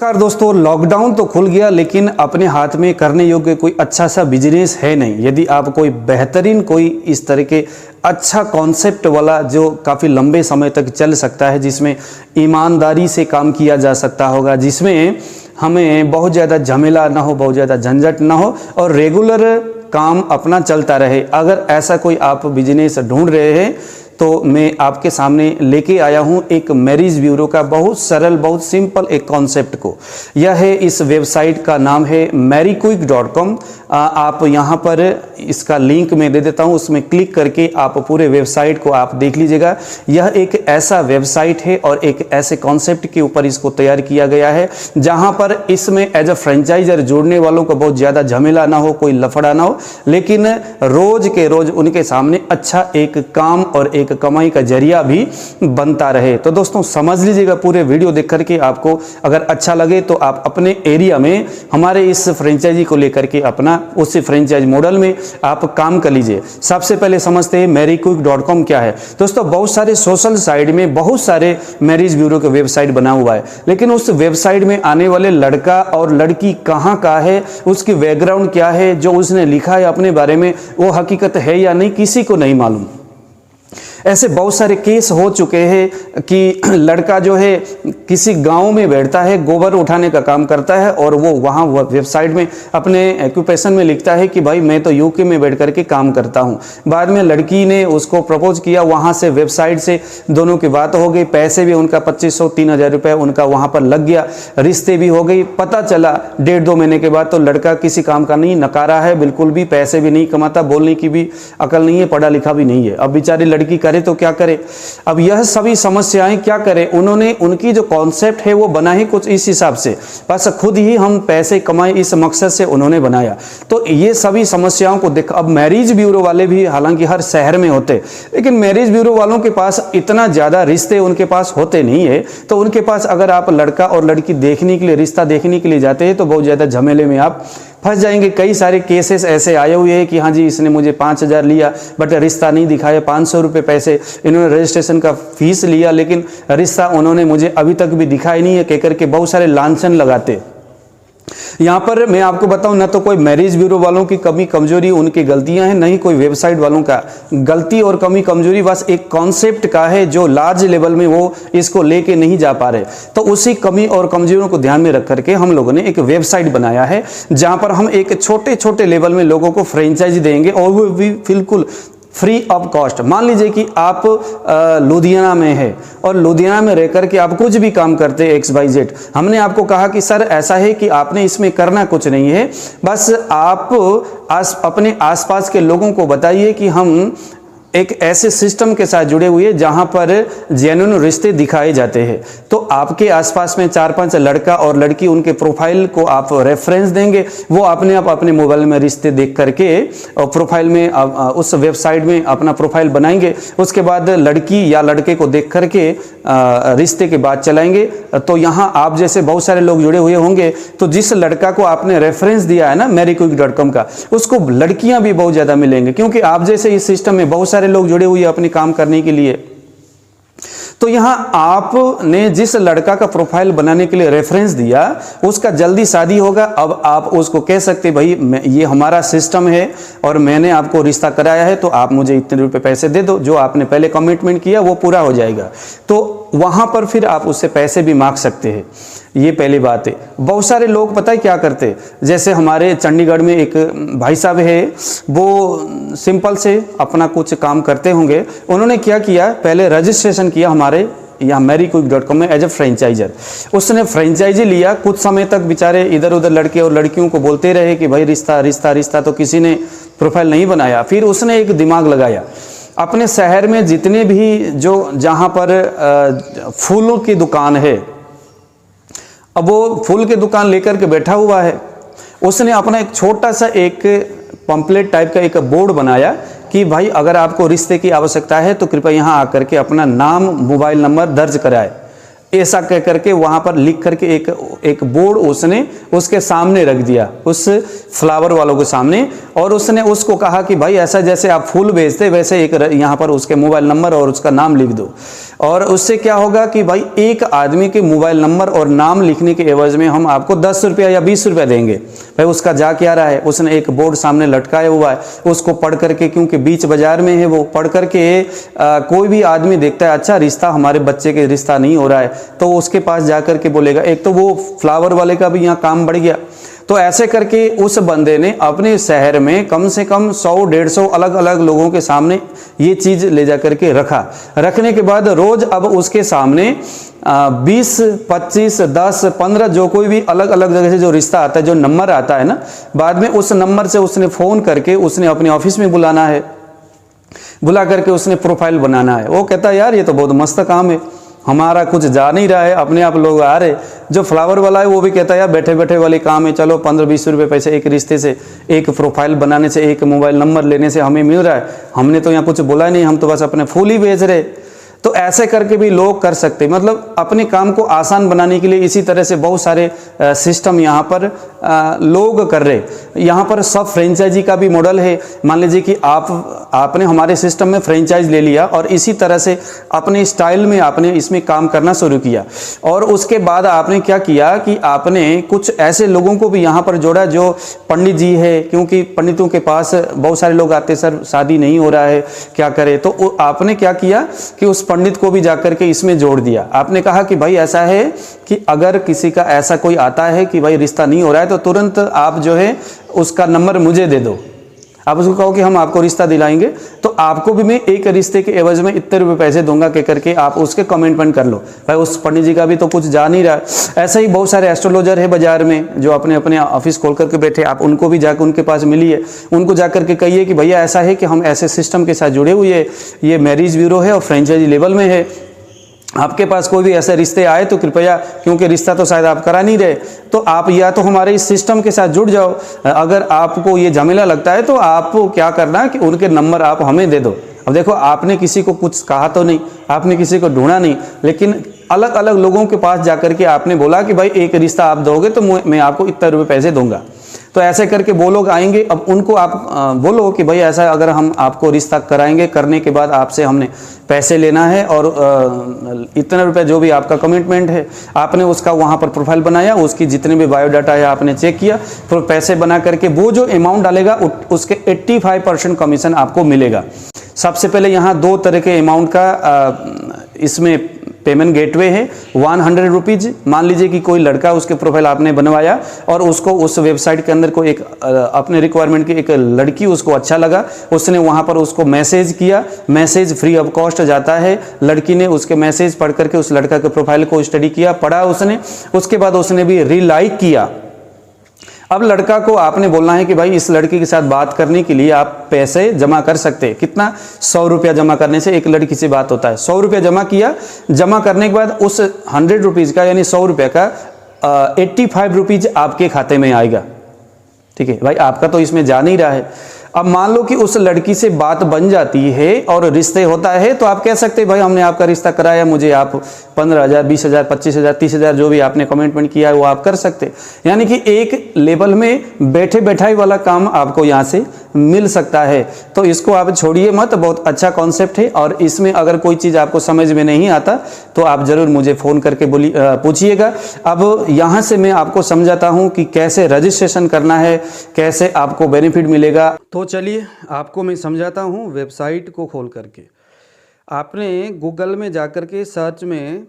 नमस्कार दोस्तों, लॉकडाउन तो खुल गया लेकिन अपने हाथ में करने योग्य कोई अच्छा सा बिजनेस है नहीं। यदि आप कोई बेहतरीन कोई इस तरह के अच्छा कॉन्सेप्ट वाला जो काफ़ी लंबे समय तक चल सकता है, जिसमें ईमानदारी से काम किया जा सकता होगा, जिसमें हमें बहुत ज़्यादा झमेला ना हो, बहुत ज़्यादा झंझट ना हो और रेगुलर काम अपना चलता रहे, अगर ऐसा कोई आप बिजनेस ढूंढ रहे हैं तो मैं आपके सामने लेके आया हूं एक मैरिज ब्यूरो का बहुत सरल, बहुत सिंपल एक कॉन्सेप्ट को। यह है, इस वेबसाइट का नाम है mariquick.com। आप यहां पर इसका लिंक मैं दे देता हूं, उसमें क्लिक करके आप पूरे वेबसाइट को आप देख लीजिएगा। यह एक ऐसा वेबसाइट है और एक ऐसे कॉन्सेप्ट के ऊपर इसको तैयार किया गया है जहां पर इसमें एज अ फ्रेंचाइजर जुड़ने वालों को बहुत ज़्यादा झमेला ना हो, कोई लफड़ा ना हो, लेकिन रोज के रोज उनके सामने अच्छा एक काम और एक कमाई का जरिया भी बनता रहे। तो दोस्तों समझ लीजिएगा, पूरे वीडियो देख करके आपको अगर अच्छा लगे तो आप अपने एरिया में हमारे इस फ्रेंचाइजी को लेकर के अपना उसी फ्रेंचाइज मॉडल में आप काम कर लीजिए। सबसे पहले समझते हैं mariquick.com क्या है। दोस्तों बहुत सारे सोशल साइट में बहुत सारे मैरिज ब्यूरो के वेबसाइट बना हुआ है, लेकिन उस वेबसाइट में आने वाले लड़का और लड़की कहाँ का है, उसकी बैकग्राउंड क्या है, जो उसने लिखा है अपने बारे में वो हकीकत है या नहीं, किसी को नहीं मालूम। ऐसे बहुत सारे केस हो चुके हैं कि लड़का जो है किसी गांव में बैठता है, गोबर उठाने का काम करता है और वो वहाँ वेबसाइट में अपने ऑक्यूपेशन में लिखता है कि भाई मैं तो यूके में बैठ करके काम करता हूँ। बाद में लड़की ने उसको प्रपोज किया, वहाँ से वेबसाइट से दोनों की बात हो गई, पैसे भी उनका 2500-3000 रुपये उनका वहाँ पर लग गया, रिश्ते भी हो गई। पता चला 1.5-2 महीने के बाद तो लड़का किसी काम का नहीं, नकारा है बिल्कुल भी, पैसे भी नहीं कमाता, बोलने की भी अकल नहीं है, पढ़ा लिखा भी नहीं है। अब बेचारी लड़की तो क्या करे। अब यह सभी समस्याएं क्या करें, उन्होंने उनकी जो कॉन्सेप्ट है वो बना ही कुछ इस हिसाब से, बस खुद ही हम पैसे कमाएं इस मकसद से उन्होंने बनाया। तो ये सभी समस्याओं को देख, अब मैरिज ब्यूरो वाले भी हालांकि हर शहर में होते, लेकिन मैरिज ब्यूरो वालों के पास इतना ज्यादा रिश्ते उनके पास होते नहीं है। तो उनके पास अगर आप लड़का और लड़की देखने के लिए, रिश्ता देखने के लिए जाते हैं तो बहुत ज्यादा झमेले में आप फंस जाएंगे। कई सारे केसेस ऐसे आए हुए हैं कि हाँ जी इसने मुझे 5000 लिया बट रिश्ता नहीं दिखाया, 500 रुपये पैसे इन्होंने रजिस्ट्रेशन का फीस लिया, लेकिन रिश्ता उन्होंने मुझे अभी तक भी दिखाई नहीं है, कह करके बहुत सारे लांछन लगाते। यहाँ पर मैं आपको बताऊं, ना तो कोई मैरिज ब्यूरो वालों की कमी कमजोरी उनकी गलतियां हैं, नहीं कोई वेबसाइट वालों का गलती और कमी कमजोरी, बस एक कॉन्सेप्ट का है जो लार्ज लेवल में वो इसको लेके नहीं जा पा रहे। तो उसी कमी और कमजोरियों को ध्यान में रख करके हम लोगों ने एक वेबसाइट बनाया है जहां पर हम एक छोटे छोटे लेवल में लोगों को फ्रेंचाइजी देंगे और वो भी बिल्कुल फ्री ऑफ कॉस्ट। मान लीजिए कि आप लुधियाना में है और लुधियाना में रह करके आप कुछ भी काम करते हैं XYZ, हमने आपको कहा कि सर ऐसा है कि आपने इसमें करना कुछ नहीं है, बस आप अपने आसपास के लोगों को बताइए कि हम एक ऐसे सिस्टम के साथ जुड़े हुए जहां पर जेन्युइन रिश्ते दिखाए जाते हैं। तो आपके आसपास में 4-5 लड़का और लड़की, उनके प्रोफाइल को आप रेफरेंस देंगे, वो अपने आप अपने मोबाइल में रिश्ते देख करके और प्रोफाइल में उस वेबसाइट में अपना प्रोफाइल बनाएंगे। उसके बाद लड़की या लड़के को देख करके रिश्ते के बाद चलाएंगे। तो यहाँ आप जैसे बहुत सारे लोग जुड़े हुए होंगे, तो जिस लड़का को आपने रेफरेंस दिया है ना mariquick.com का, उसको लड़कियां भी बहुत ज्यादा मिलेंगे, क्योंकि आप जैसे इस सिस्टम में बहुत सारे लोग जुड़े हुए अपने काम करने के लिए। तो यहां आपने जिस लड़का का प्रोफाइल बनाने के लिए रेफरेंस दिया, उसका जल्दी शादी होगा। अब आप उसको कह सकते भाई ये हमारा सिस्टम है और मैंने आपको रिश्ता कराया है, तो आप मुझे इतने रुपए पैसे दे दो, जो आपने पहले कमिटमेंट किया वो पूरा हो जाएगा। तो वहां पर फिर आप उससे पैसे भी मांग सकते हैं। ये पहली बात है। बहुत सारे लोग पता है क्या करते, जैसे हमारे चंडीगढ़ में एक भाई साहब है, वो सिंपल से अपना कुछ काम करते होंगे। उन्होंने क्या किया, पहले रजिस्ट्रेशन किया हमारे यहाँ mariquick.com में एज ए फ्रेंचाइजर। उसने फ्रेंचाइजी लिया, कुछ समय तक बेचारे इधर उधर लड़के और लड़कियों को बोलते रहे कि भाई रिश्ता रिश्ता रिश्ता, तो किसी ने प्रोफाइल नहीं बनाया। फिर उसने एक दिमाग लगाया, अपने शहर में जितने भी जहाँ पर फूलों की दुकान है, अब वो फूल की दुकान लेकर के बैठा हुआ है, उसने अपना एक छोटा सा एक पंपलेट टाइप का एक बोर्ड बनाया कि भाई अगर आपको रिश्ते की आवश्यकता है तो कृपया यहाँ आकर के अपना नाम, मोबाइल नंबर दर्ज कराए। ऐसा कह करके वहां पर लिख करके एक बोर्ड उसने उसके सामने रख दिया, उस फ्लावर वालों के सामने। और उसने उसको कहा कि भाई ऐसा जैसे आप फूल भेजते वैसे एक यहाँ पर उसके मोबाइल नंबर और उसका नाम लिख दो, और उससे क्या होगा कि भाई एक आदमी के मोबाइल नंबर और नाम लिखने के एवज में हम आपको 10 रुपया या 20 रुपया देंगे। भाई उसका जा क्या रहा है, उसने एक बोर्ड सामने लटकाया हुआ है, उसको पढ़ करके, क्योंकि बीच बाजार में है, वो पढ़ करके कोई भी आदमी देखता है अच्छा रिश्ता हमारे बच्चे के रिश्ता नहीं हो रहा है, तो उसके पास जा करके बोलेगा। एक तो वो फ्लावर वाले का भी यहाँ काम बढ़ गया। तो ऐसे करके उस बंदे ने अपने शहर में कम से कम 100-150 अलग अलग लोगों के सामने ये चीज़ ले जा करके रखा। रखने के बाद रोज अब उसके सामने 20, 25, 10, 15 जो कोई भी अलग अलग जगह से जो रिश्ता आता है, जो नंबर आता है ना, बाद में उस नंबर से उसने फ़ोन करके उसने अपने ऑफिस में बुलाना है, बुला करके उसने प्रोफाइल बनाना है। वो कहता है यार ये तो बहुत मस्त काम है, हमारा कुछ जा नहीं रहा है, अपने आप लोग आ रहे। जो फ्लावर वाला है वो भी कहता है यार बैठे बैठे वाले काम है, चलो 15-20 रुपये पैसे एक रिश्ते से, एक प्रोफाइल बनाने से, एक मोबाइल नंबर लेने से हमें मिल रहा है, हमने तो यहाँ कुछ बोला नहीं, हम तो बस अपने फूल ही भेज रहे। तो ऐसे करके भी लोग कर सकते, मतलब अपने काम को आसान बनाने के लिए इसी तरह से बहुत सारे सिस्टम यहाँ पर लोग कर रहे। यहाँ पर सब फ्रेंचाइजी का भी मॉडल है। मान लीजिए कि आपने हमारे सिस्टम में फ्रेंचाइज ले लिया और इसी तरह से अपने स्टाइल में आपने इसमें काम करना शुरू किया, और उसके बाद आपने क्या किया कि आपने कुछ ऐसे लोगों को भी यहाँ पर जोड़ा जो पंडित जी है, क्योंकि पंडितों के पास बहुत सारे लोग आते, सर शादी नहीं हो रहा है क्या करें, तो आपने क्या किया कि उस पंडित को भी जाकर के इसमें जोड़ दिया। आपने कहा कि भाई ऐसा है कि अगर किसी का ऐसा कोई आता है कि भाई रिश्ता नहीं हो रहा है, तो तुरंत आप जो है उसका नंबर मुझे दे दो, आप उसको कहो कि हम आपको रिश्ता दिलाएंगे, तो आपको भी मैं एक रिश्ते के एवज में इतने रुपए पैसे दूंगा के करके आप उसके कमिटमेंट कर लो। भाई उस पंडित जी का भी तो कुछ जा नहीं रहा। ऐसा ही बहुत सारे एस्ट्रोलॉजर है बाजार में जो अपने अपने ऑफिस खोल करके बैठे, आप उनको भी जाकर उनके पास मिलिए, उनको जाकर के कहिए कि भैया ऐसा है कि हम ऐसे सिस्टम के साथ जुड़े हुए, ये मैरिज ब्यूरो है और फ्रेंचाइजी लेवल में है, आपके पास कोई भी ऐसे रिश्ते आए तो कृपया, क्योंकि रिश्ता तो शायद आप करा नहीं रहे, तो आप या तो हमारे इस सिस्टम के साथ जुड़ जाओ। अगर आपको ये झमेला लगता है तो आपको क्या करना है कि उनके नंबर आप हमें दे दो। अब देखो आपने किसी को कुछ कहा तो नहीं, आपने किसी को ढूंढा नहीं, लेकिन अलग अलग लोगों के पास जाकर के आपने बोला कि भाई एक रिश्ता आप दोगे तो मैं आपको इतने रुपये पैसे दूंगा। तो ऐसे करके वो लोग आएंगे। अब उनको आप बोलो कि भाई ऐसा अगर हम आपको रिश्ता कराएंगे, करने के बाद आपसे हमने पैसे लेना है और इतने रुपए जो भी आपका कमिटमेंट है, आपने उसका वहाँ पर प्रोफाइल बनाया, उसकी जितने भी बायोडाटा है आपने चेक किया, फिर पैसे बना करके वो जो अमाउंट डालेगा उसके 85% कमीशन आपको मिलेगा। सबसे पहले यहाँ 2 तरह के अमाउंट का इसमें पेमेंट गेटवे है। 100 रुपीज़, मान लीजिए कि कोई लड़का, उसके प्रोफाइल आपने बनवाया और उसको उस वेबसाइट के अंदर को एक अपने रिक्वायरमेंट की एक लड़की उसको अच्छा लगा, उसने वहाँ पर उसको मैसेज किया, मैसेज फ्री ऑफ कॉस्ट जाता है। लड़की ने उसके मैसेज पढ़ करके उस लड़का के प्रोफाइल को स्टडी किया, पढ़ा उसने, उसके बाद उसने भी रीलाइक किया। अब लड़का को आपने बोलना है कि भाई इस लड़की के साथ बात करने के लिए आप पैसे जमा कर सकते हैं। कितना? 100 रुपया जमा करने से एक लड़की से बात होता है। 100 रुपया जमा किया, जमा करने के बाद उस 100 रुपीज़ का यानी 100 रुपये का 85 रुपीज़ आपके खाते में आएगा। ठीक है भाई, आपका तो इसमें जा नहीं रहा है। अब मान लो कि उस लड़की से बात बन जाती है और रिश्ते होता है, तो आप कह सकते हैं भाई हमने आपका रिश्ता कराया, मुझे आप 15,000, 20,000, 25,000, 30,000 जो भी आपने कमिटमेंट किया है वो आप कर सकते। यानी कि एक लेवल में बैठे बैठाई वाला काम आपको यहाँ से मिल सकता है। तो इसको आप छोड़िए मत, बहुत अच्छा कॉन्सेप्ट है। और इसमें अगर कोई चीज़ आपको समझ में नहीं आता तो आप ज़रूर मुझे फ़ोन करके पूछिएगा। अब यहाँ से मैं आपको समझाता हूँ कि कैसे रजिस्ट्रेशन करना है, कैसे आपको बेनिफिट मिलेगा। तो चलिए आपको मैं समझाता हूँ। वेबसाइट को खोल करके आपने गूगल में जाकर के सर्च में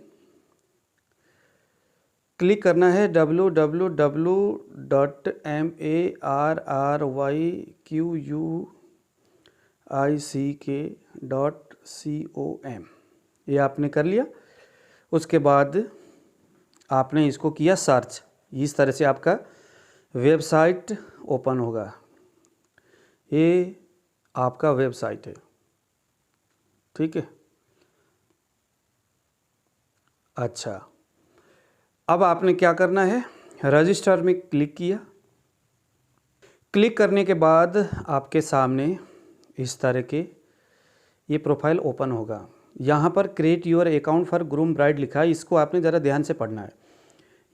क्लिक करना है www.marryck.com। ये आपने कर लिया। उसके बाद आपने इसको किया सर्च। इस तरह से आपका वेबसाइट ओपन होगा। ये आपका वेबसाइट है, ठीक है। अच्छा, अब आपने क्या करना है, रजिस्टर में क्लिक किया। क्लिक करने के बाद आपके सामने इस तरह के ये प्रोफाइल ओपन होगा। यहाँ पर create your account for groom bride लिखा है, इसको आपने ज़रा ध्यान से पढ़ना है।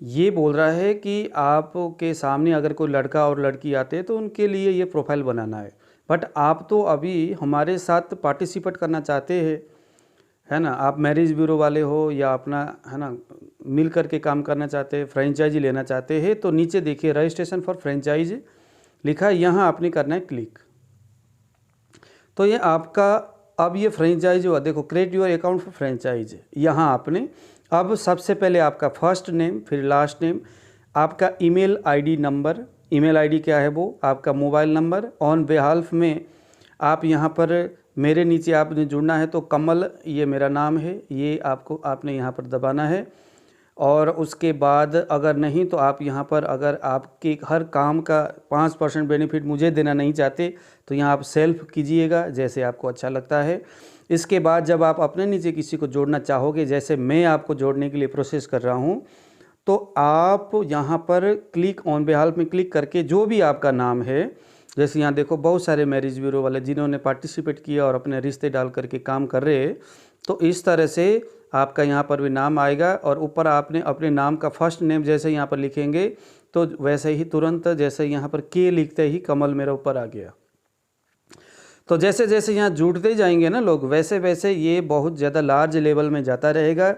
ये बोल रहा है कि आपके सामने अगर कोई लड़का और लड़की आते हैं तो उनके लिए ये प्रोफाइल बनाना है, बट आप तो अभी हमारे साथ पार्टिसिपेट करना चाहते हैं, है ना। आप मैरिज ब्यूरो वाले हो या अपना, है ना, मिल करके काम करना चाहते हैं, फ्रेंचाइजी लेना चाहते हैं, तो नीचे देखिए रजिस्ट्रेशन फॉर फ्रेंचाइज लिखा है, यहाँ आपने करना है क्लिक। तो ये आपका अब ये फ्रेंचाइज हुआ, देखो create your account for franchise, यहाँ आपने अब सबसे पहले आपका फर्स्ट नेम, फिर लास्ट नेम, आपका email ID number, email ID क्या है वो, आपका मोबाइल नंबर, ऑन बेहाल्फ में आप यहाँ पर मेरे नीचे आपने जुड़ना है तो कमल ये मेरा नाम है, ये आपने यहाँ पर दबाना है। और उसके बाद अगर नहीं तो आप यहाँ पर, अगर आपके हर काम का 5% बेनिफिट मुझे देना नहीं चाहते तो यहाँ आप सेल्फ कीजिएगा जैसे आपको अच्छा लगता है। इसके बाद जब आप अपने नीचे किसी को जोड़ना चाहोगे, जैसे मैं आपको जोड़ने के लिए प्रोसेस कर रहा हूँ, तो आप यहाँ पर क्लिक ऑन बेहाल्फ में क्लिक करके जो भी आपका नाम है, जैसे यहाँ देखो बहुत सारे मैरिज ब्यूरो वाले जिन्होंने पार्टिसिपेट किया और अपने रिश्ते डाल करके काम कर रहे हैं, तो इस तरह से आपका यहाँ पर भी नाम आएगा और ऊपर आपने अपने नाम का फर्स्ट नेम जैसे यहाँ पर लिखेंगे तो वैसे ही तुरंत जैसे यहाँ पर के लिखते ही कमल मेरा ऊपर आ गया। तो जैसे जैसे यहाँ जुड़ते जाएंगे ना लोग, वैसे वैसे ये बहुत ज़्यादा लार्ज लेवल में जाता रहेगा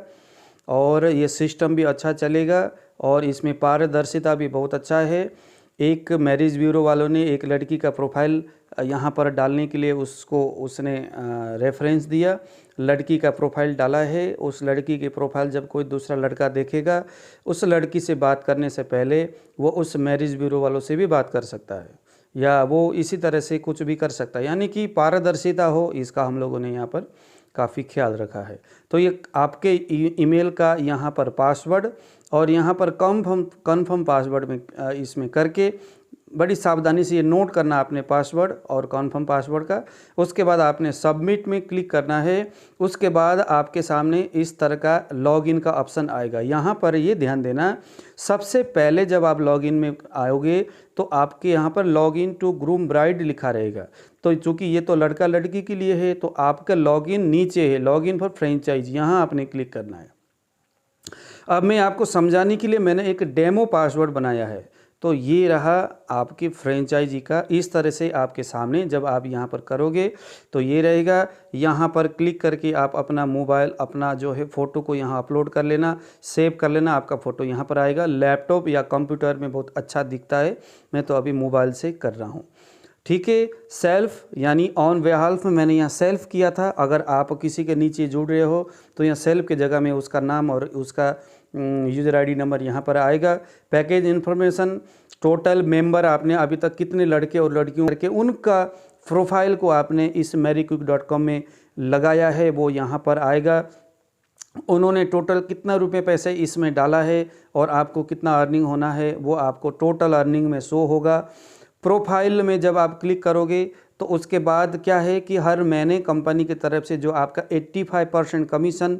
और ये सिस्टम भी अच्छा चलेगा और इसमें पारदर्शिता भी बहुत अच्छा है। एक मैरिज ब्यूरो वालों ने एक लड़की का प्रोफाइल यहाँ पर डालने के लिए उसने रेफरेंस दिया, लड़की का प्रोफाइल डाला है। उस लड़की के प्रोफाइल जब कोई दूसरा लड़का देखेगा, उस लड़की से बात करने से पहले वो उस मैरिज ब्यूरो वालों से भी बात कर सकता है या वो इसी तरह से कुछ भी कर सकता है, यानी कि पारदर्शिता हो, इसका हम लोगों ने यहाँ पर काफ़ी ख्याल रखा है। तो ये आपके ईमेल का यहाँ पर पासवर्ड और यहाँ पर कन्फर्म पासवर्ड में इसमें करके बड़ी सावधानी से ये नोट करना आपने पासवर्ड और कन्फर्म पासवर्ड का। उसके बाद आपने सबमिट में क्लिक करना है। उसके बाद आपके सामने इस तरह का लॉगिन का ऑप्शन आएगा। यहाँ पर ये ध्यान देना, सबसे पहले जब आप लॉगिन में आओगे तो आपके यहाँ पर लॉगिन टू ग्रूम ब्राइड लिखा रहेगा। तो चूँकि ये तो लड़का लड़की के लिए है तो आपका लॉगिन नीचे है, लॉगिन फॉर फ्रेंचाइज, यहाँ आपने क्लिक करना है। अब मैं आपको समझाने के लिए मैंने एक डेमो पासवर्ड बनाया है। तो ये रहा आपकी फ्रेंचाइजी का, इस तरह से आपके सामने जब आप यहाँ पर करोगे तो ये रहेगा। यहाँ पर क्लिक करके आप अपना मोबाइल, अपना जो है फ़ोटो को यहाँ अपलोड कर लेना, सेव कर लेना, आपका फ़ोटो यहाँ पर आएगा। लैपटॉप या कंप्यूटर में बहुत अच्छा दिखता है, मैं तो अभी मोबाइल से कर रहा हूँ, ठीक है। सेल्फ यानी ऑन बेहाल्फ में मैंने यहाँ सेल्फ किया था। अगर आप किसी के नीचे जुड़ रहे हो तो यहाँ सेल्फ के जगह में उसका नाम और उसका यूज़र आईडी नंबर यहाँ पर आएगा। पैकेज इन्फॉर्मेशन, टोटल मेंबर आपने अभी तक कितने लड़के और लड़कियों करके उनका प्रोफाइल को आपने इस MaryQuick.com में लगाया है वो यहाँ पर आएगा। उन्होंने टोटल कितना रुपए पैसे इसमें डाला है और आपको कितना अर्निंग होना है वो आपको टोटल अर्निंग में शो होगा। प्रोफाइल में जब आप क्लिक करोगे तो उसके बाद क्या है कि हर महीने कंपनी की तरफ से जो आपका 85% कमीशन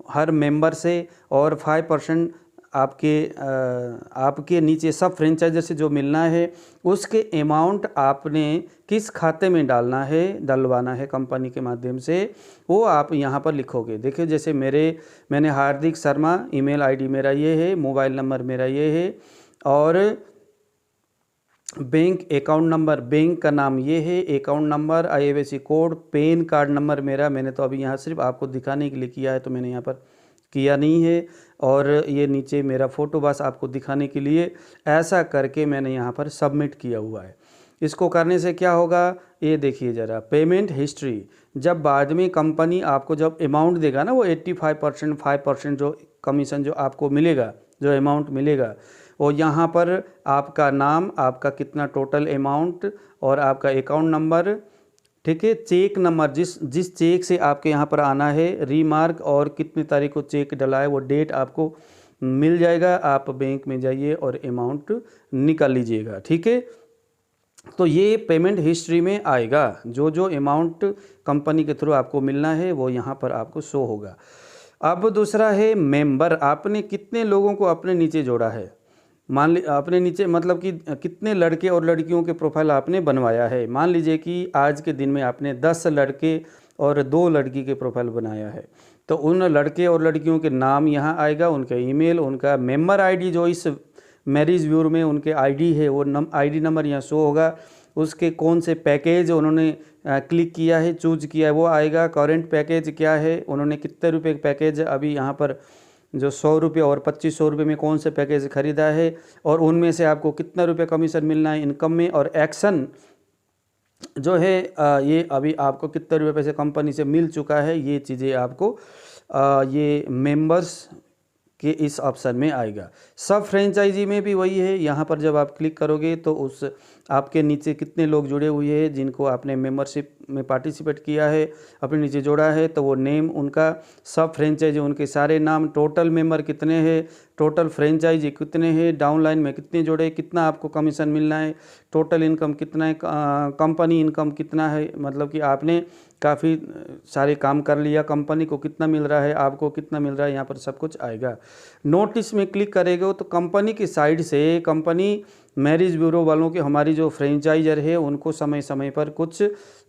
हर मेंबर से और 5% आपके नीचे सब फ्रेंचाइजर से जो मिलना है उसके अमाउंट आपने किस खाते में डलवाना है कंपनी के माध्यम से, वो आप यहाँ पर लिखोगे। देखिए जैसे मैंने हार्दिक शर्मा, ईमेल आईडी मेरा ये है, मोबाइल नंबर मेरा ये है और बैंक अकाउंट नंबर, बैंक का नाम ये है, account number, IFSC code, pan card number मैंने तो अभी यहाँ सिर्फ आपको दिखाने के लिए किया है तो मैंने यहाँ पर किया नहीं है। और ये नीचे मेरा फ़ोटो बस आपको दिखाने के लिए ऐसा करके मैंने यहाँ पर सबमिट किया हुआ है। इसको करने से क्या होगा ये देखिए ज़रा, पेमेंट हिस्ट्री, जब बाद में कंपनी आपको जब अमाउंट देगा ना वो 85% 5% जो कमीशन जो आपको मिलेगा, जो अमाउंट मिलेगा वो यहाँ पर आपका नाम, आपका कितना टोटल अमाउंट और आपका अकाउंट नंबर, ठीक है, चेक नंबर, जिस चेक से आपके यहाँ पर आना है, रीमार्क और कितनी तारीख को चेक डला है वो डेट आपको मिल जाएगा। आप बैंक में जाइए और अमाउंट निकाल लीजिएगा, ठीक है। तो ये पेमेंट हिस्ट्री में आएगा, जो अमाउंट कंपनी के थ्रू आपको मिलना है वो यहाँ पर आपको शो होगा। अब दूसरा है मेंबर, आपने कितने लोगों को अपने नीचे जोड़ा है, मान ली अपने नीचे मतलब कि कितने लड़के और लड़कियों के प्रोफाइल आपने बनवाया है। मान लीजिए कि आज के दिन में आपने 10 लड़के और 2 लड़की के प्रोफाइल बनाया है तो उन लड़के और लड़कियों के नाम यहाँ आएगा, उनका ईमेल, उनका मेंबर आईडी जो इस मैरिज ब्यूरो में उनके आईडी है वो आईडी नंबर यहाँ शो होगा। उसके कौन से पैकेज उन्होंने क्लिक किया है, चूज किया है वो आएगा। करंट पैकेज क्या है, उन्होंने कितने रुपए पैकेज अभी यहाँ पर जो 100 रुपये और 2500 रुपये में कौन से पैकेज खरीदा है, और उनमें से आपको कितना रुपये कमीशन मिलना है इनकम में, और एक्शन जो है ये अभी आपको कितने रुपये पैसे कंपनी से मिल चुका है, ये चीज़ें आपको ये मेंबर्स कि इस ऑप्शन में आएगा। सब फ्रेंचाइजी में भी वही है, यहाँ पर जब आप क्लिक करोगे तो उस आपके नीचे कितने लोग जुड़े हुए हैं जिनको आपने मेंबरशिप में पार्टिसिपेट किया है, अपने नीचे जोड़ा है, तो वो नेम उनका, सब फ्रेंचाइजी उनके सारे नाम, टोटल मेंबर कितने हैं, टोटल फ्रेंचाइजी कितने हैं, डाउनलाइन में कितने जुड़े, कितना आपको कमीशन मिलना है, टोटल इनकम कितना है, कंपनी इनकम कितना है, मतलब कि आपने काफ़ी सारे काम कर लिया, कंपनी को कितना मिल रहा है, आपको कितना मिल रहा है, यहाँ पर सब कुछ आएगा। नोटिस में क्लिक करेंगे तो कंपनी की साइड से कंपनी मैरिज ब्यूरो वालों के, हमारी जो फ्रेंचाइजर है उनको समय समय पर कुछ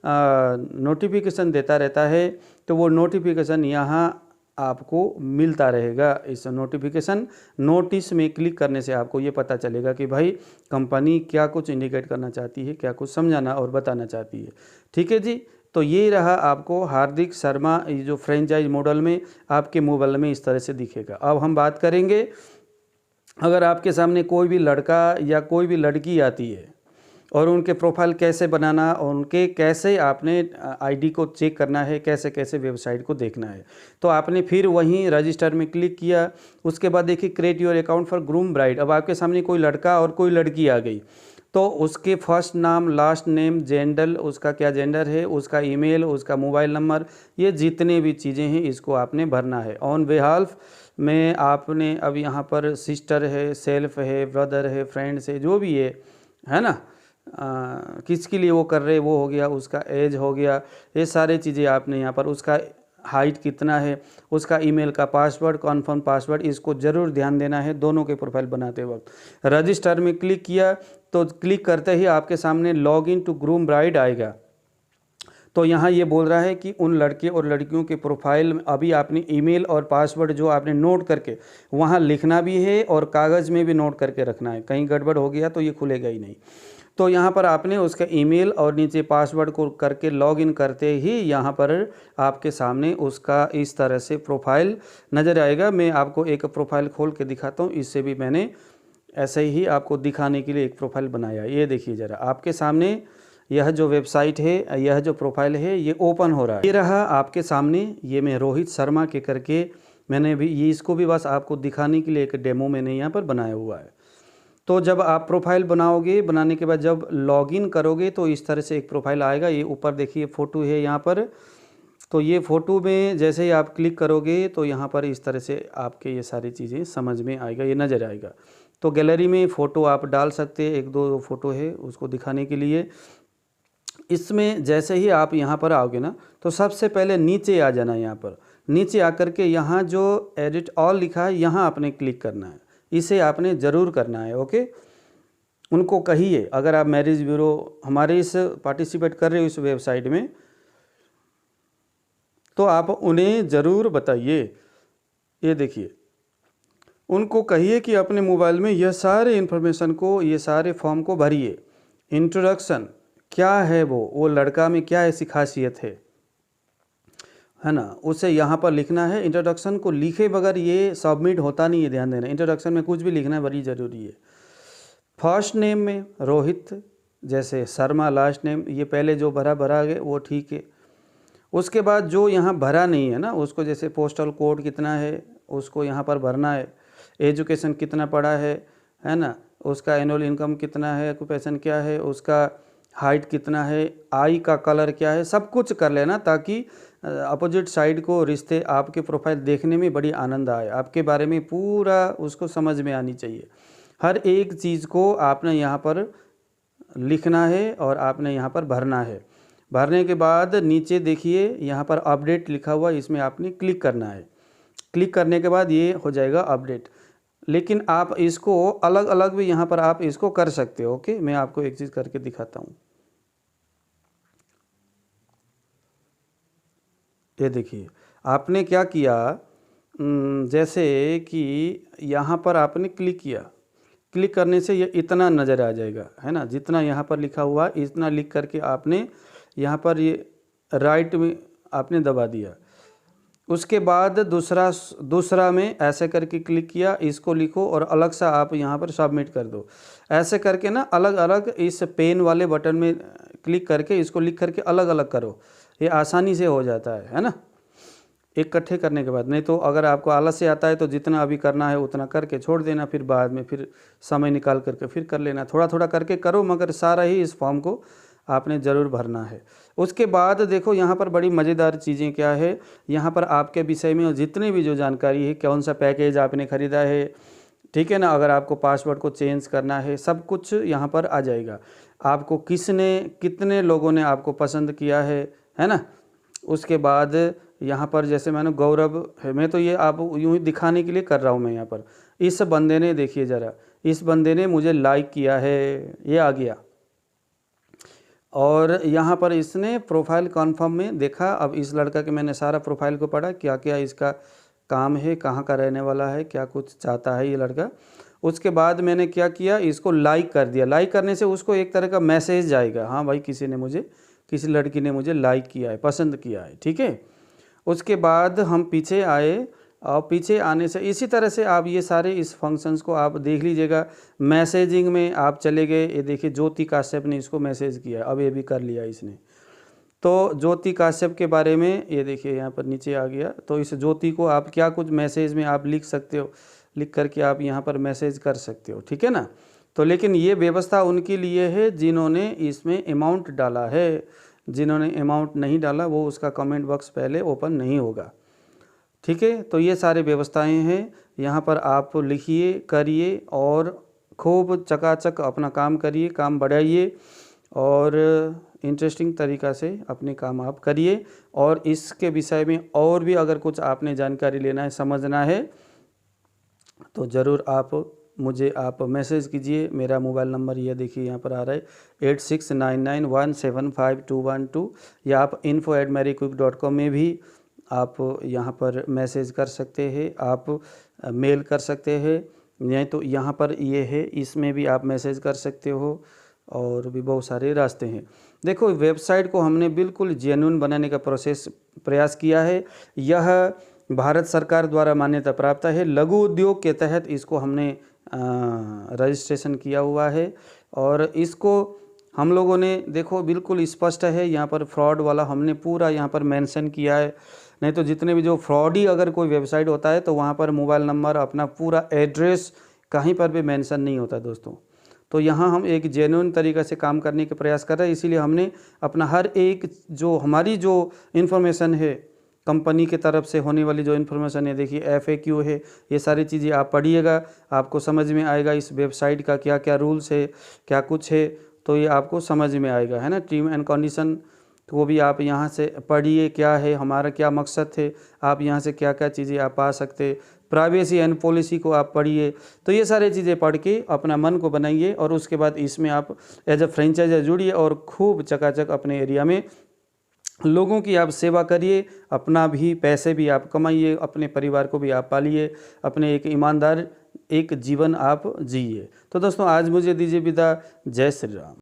नोटिफिकेशन देता रहता है, तो वो नोटिफिकेशन यहाँ आपको मिलता रहेगा। इस नोटिफिकेशन नोटिस में क्लिक करने से आपको ये पता चलेगा कि भाई कंपनी क्या कुछ इंडिकेट करना चाहती है, क्या कुछ समझाना और बताना चाहती है। ठीक है जी, तो ये रहा आपको हार्दिक शर्मा, ये जो फ्रेंचाइज मॉडल में आपके मोबाइल में इस तरह से दिखेगा। अब हम बात करेंगे, अगर आपके सामने कोई भी लड़का या कोई भी लड़की आती है और उनके प्रोफाइल कैसे बनाना और उनके कैसे आपने आईडी को चेक करना है, कैसे कैसे वेबसाइट को देखना है, तो आपने फिर वहीं रजिस्टर में क्लिक किया। उसके बाद देखिए create your account for groom bride. अब आपके सामने कोई लड़का और कोई लड़की आ गई, तो उसके फर्स्ट नाम, लास्ट नेम, जेंडर, उसका क्या जेंडर है, उसका ईमेल, उसका मोबाइल नंबर, ये जितने भी चीज़ें हैं इसको आपने भरना है। ऑन बिहाल्फ में आपने अब यहाँ पर सिस्टर है, सेल्फ है, ब्रदर है, फ्रेंड्स है, जो भी है ना, किसके लिए वो कर रहे वो हो गया, उसका एज हो गया, ये सारी चीज़ें आपने यहाँ पर, उसका हाइट कितना है, उसका ईमेल का पासवर्ड, कन्फर्म पासवर्ड, इसको ज़रूर ध्यान देना है दोनों के प्रोफाइल बनाते वक्त। रजिस्टर में क्लिक किया तो क्लिक करते ही आपके सामने log in to groom bride आएगा। तो यहाँ ये बोल रहा है कि उन लड़के और लड़कियों के प्रोफाइल में अभी आपने ईमेल और पासवर्ड जो आपने नोट करके वहाँ लिखना भी है और कागज़ में भी नोट करके रखना है, कहीं गड़बड़ हो गया तो ये खुलेगा ही नहीं। तो यहाँ पर आपने उसका ईमेल और नीचे पासवर्ड को करके लॉगिन करते ही यहाँ पर आपके सामने उसका इस तरह से प्रोफाइल नज़र आएगा। मैं आपको एक प्रोफाइल खोल के दिखाता हूँ, इससे भी मैंने ऐसे ही आपको दिखाने के लिए एक प्रोफाइल बनाया। ये देखिए ज़रा, आपके सामने यह जो वेबसाइट है, यह जो प्रोफाइल है, ये ओपन हो रहा है। ये रहा आपके सामने, ये मैं रोहित शर्मा के करके मैंने भी ये इसको भी बस आपको दिखाने के लिए एक डेमो मैंने यहाँ पर बनाया हुआ है। तो जब आप प्रोफाइल बनाओगे, बनाने के बाद जब लॉगिन करोगे तो इस तरह से एक प्रोफाइल आएगा। ये ऊपर देखिए फ़ोटो है यहाँ पर, तो ये फ़ोटो में जैसे ही आप क्लिक करोगे तो यहाँ पर इस तरह से आपके ये सारी चीज़ें समझ में आएगा, ये नज़र आएगा। तो गैलरी में फ़ोटो आप डाल सकते हैं, एक दो फ़ोटो है उसको दिखाने के लिए। इसमें जैसे ही आप यहाँ पर आओगे ना, तो सबसे पहले नीचे आ जाना। यहाँ पर नीचे आकर के यहाँ जो एडिट ऑल लिखा है, यहाँ आपने क्लिक करना है, इसे आपने ज़रूर करना है। ओके, उनको कहिए, अगर आप मैरिज ब्यूरो हमारे इस पार्टिसिपेट कर रहे हो इस वेबसाइट में, तो आप उन्हें ज़रूर बताइए। ये देखिए, उनको कहिए कि अपने मोबाइल में यह सारे इन्फॉर्मेशन को, ये सारे फॉर्म को भरिए। इंट्रोडक्शन क्या है, वो लड़का में क्या ऐसी खासियत है ना, उसे यहाँ पर लिखना है। इंट्रोडक्शन को लिखे बगैर ये सबमिट होता नहीं है, ध्यान देना। इंट्रोडक्शन में कुछ भी लिखना बड़ी ज़रूरी है। फर्स्ट नेम में रोहित जैसे शर्मा, लास्ट नेम ये पहले जो भरा गया वो ठीक है। उसके बाद जो यहाँ भरा नहीं है ना, उसको जैसे पोस्टल कोड कितना है उसको यहाँ पर भरना है। एजुकेशन कितना पढ़ा है ना, उसका एनुअल इनकम कितना है, ऑक्यूपेशन क्या है, उसका हाइट कितना है, आई का कलर क्या है, सब कुछ कर लेना ताकि अपोजिट साइड को रिश्ते आपके प्रोफाइल देखने में बड़ी आनंद आए। आपके बारे में पूरा उसको समझ में आनी चाहिए। हर एक चीज़ को आपने यहाँ पर लिखना है और आपने यहाँ पर भरना है। भरने के बाद नीचे देखिए यहाँ पर अपडेट लिखा हुआ, इसमें आपने क्लिक करना है। क्लिक करने के बाद ये हो जाएगा अपडेट। लेकिन आप इसको अलग अलग भी यहाँ पर आप इसको कर सकते हो। ओके, मैं आपको एक चीज़ करके दिखाता हूँ। ये देखिए, आपने क्या किया, जैसे कि यहाँ पर आपने क्लिक किया, क्लिक करने से ये इतना नज़र आ जाएगा, है ना, जितना यहाँ पर लिखा हुआ इतना लिख करके आपने यहाँ पर ये राइट में आपने दबा दिया। उसके बाद दूसरा में ऐसे करके क्लिक किया, इसको लिखो और अलग सा आप यहाँ पर सबमिट कर दो। ऐसे करके ना अलग अलग इस पेन वाले बटन में क्लिक करके इसको लिख करके अलग अलग करो, ये आसानी से हो जाता है ना, इकट्ठे करने के बाद। नहीं तो अगर आपको आलस से आता है तो जितना अभी करना है उतना करके छोड़ देना, फिर बाद में फिर समय निकाल करके फिर कर लेना। थोड़ा थोड़ा करके करो, मगर सारा ही इस फॉर्म को आपने ज़रूर भरना है। उसके बाद देखो यहाँ पर बड़ी मज़ेदार चीज़ें क्या है, यहाँ पर आपके विषय में जितनी भी जो जानकारी है, कौन सा पैकेज आपने ख़रीदा है, ठीक है ना, अगर आपको पासवर्ड को चेंज करना है, सब कुछ यहाँ पर आ जाएगा। आपको कितने लोगों ने आपको पसंद किया है ना। उसके बाद यहाँ पर जैसे मैंने गौरव है, मैं तो ये आप यूँ ही दिखाने के लिए कर रहा हूँ मैं यहाँ पर। इस बंदे ने देखिए ज़रा, इस बंदे ने मुझे लाइक किया है, ये आ गया। और यहाँ पर इसने प्रोफाइल कन्फर्म में देखा। अब इस लड़का के मैंने सारा प्रोफाइल को पढ़ा, क्या क्या इसका काम है, कहाँ का रहने वाला है, क्या कुछ चाहता है ये लड़का। उसके बाद मैंने क्या किया, इसको लाइक कर दिया। लाइक करने से उसको एक तरह का मैसेज जाएगा, हाँ भाई किसी लड़की ने मुझे लाइक किया है, पसंद किया है, ठीक है। उसके बाद हम पीछे आए, और पीछे आने से इसी तरह से आप ये सारे इस फंक्शंस को आप देख लीजिएगा। मैसेजिंग में आप चले गए, ये देखिए ज्योति काश्यप ने इसको मैसेज किया, अब ये भी कर लिया इसने। तो ज्योति काश्यप के बारे में ये देखिए यहाँ पर नीचे आ गया। तो इस ज्योति को आप क्या कुछ मैसेज में आप लिख सकते हो, लिख करके आप यहाँ पर मैसेज कर सकते हो, ठीक है ना। तो लेकिन ये व्यवस्था उनके लिए है जिन्होंने इसमें अमाउंट डाला है। जिन्होंने अमाउंट नहीं डाला वो उसका कमेंट बॉक्स पहले ओपन नहीं होगा, ठीक है। तो ये सारे व्यवस्थाएं हैं, यहाँ पर आप लिखिए, करिए और खूब चकाचक अपना काम करिए, काम बढ़ाइए और इंटरेस्टिंग तरीक़ा से अपने काम आप करिए। और इसके विषय में और भी अगर कुछ आपने जानकारी लेना है, समझना है, तो ज़रूर मुझे आप मैसेज कीजिए। मेरा मोबाइल नंबर ये देखिए यहाँ पर आ रहा है 8699175212, या आप info@mariquick.com में भी आप यहाँ पर मैसेज कर सकते हैं, आप मेल कर सकते हैं, नहीं तो यहाँ पर ये है, इसमें भी आप मैसेज कर सकते हो। और भी बहुत सारे रास्ते हैं। देखो, वेबसाइट को हमने बिल्कुल जेन्युइन बनाने का प्रयास किया है। यह भारत सरकार द्वारा मान्यता प्राप्त है। लघु उद्योग के तहत इसको हमने रजिस्ट्रेशन किया हुआ है। और इसको हम लोगों ने देखो बिल्कुल स्पष्ट है, यहाँ पर फ्रॉड वाला हमने पूरा यहाँ पर मेंशन किया है। नहीं तो जितने भी जो फ्रॉडी अगर कोई वेबसाइट होता है तो वहाँ पर मोबाइल नंबर, अपना पूरा एड्रेस कहीं पर भी मेंशन नहीं होता दोस्तों। तो यहाँ हम एक जेन्युइन तरीक़े से काम करने के प्रयास कर रहे हैं, इसीलिए हमने अपना हर एक जो हमारी जो इन्फॉर्मेशन है, कंपनी की तरफ से होने वाली जो इन्फॉर्मेशन है, देखिए FAQ है, ये सारी चीज़ें आप पढ़िएगा, आपको समझ में आएगा इस वेबसाइट का क्या क्या रूल्स है, क्या कुछ है, तो ये आपको समझ में आएगा, है ना। टर्म एंड कंडीशन वो भी आप यहाँ से पढ़िए, क्या है हमारा, क्या मकसद है, आप यहाँ से क्या क्या चीज़ें आप पा सकते, प्राइवेसी एंड पॉलिसी को आप पढ़िए। तो ये सारी चीज़ें पढ़ के अपना मन को बनाइए और उसके बाद इसमें आप एज अ फ्रेंचाइजर जुड़िए और खूब चकाचक अपने एरिया में लोगों की आप सेवा करिए, अपना भी पैसे भी आप कमाइए, अपने परिवार को भी आप पालिए, अपने एक ईमानदार एक जीवन आप जिए। तो दोस्तों आज मुझे दीजिए विदा, जय श्री राम।